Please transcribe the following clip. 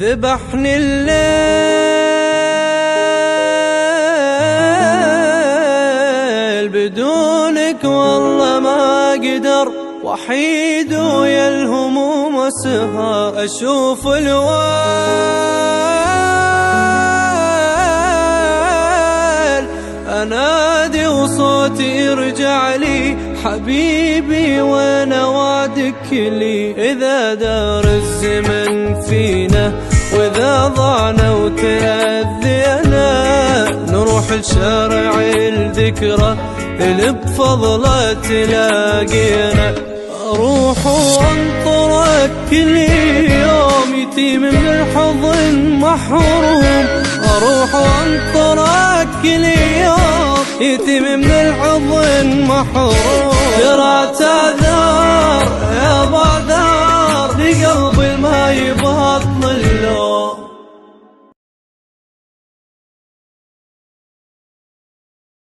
ذبحني الليل بدونك والله ما أقدر، وحيد ويا الهموم والسهر أشوف الويل، أنادي وصوتي يرجع لي حبيبي وأنا وعدك لي. إذا دار الزمن فينا وإذا ضعنا وتأذينا، نروح لشارع الذكرى اللي بفضله تلاقينا. أروح وأنطرك كل يوم يتيم من الحضن محروم، أروح وأنطرك كل يوم يتيم من الحضن محروم. ترى تعذر يا بعذر لقلبي ما يبهض